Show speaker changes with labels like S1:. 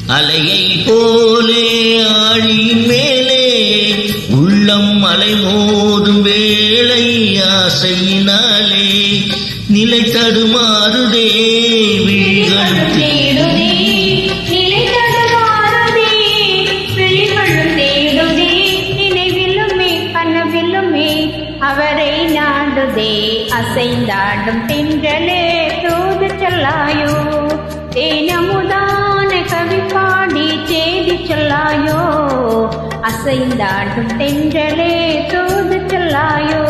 S1: அலையை போலே ஆழியின் மேலே உள்ளம் அலை மோதும் வேளை ஆசையினாலே நிலை தடுமாறுதே விழிகளும்
S2: தேடுதே நிலை தடுமாறுதே விழிகளும் தேடுதே நினைவிலுமே கனவிலுமே அவரை நாடுதே அசைந்தாடும் தென்றலே தூது செல்லாயோ தேனமுதான கவி பாடி செய்தி சொல்லாயோ அசைந்தாடும் தென்றலே தூது செல்லாயோ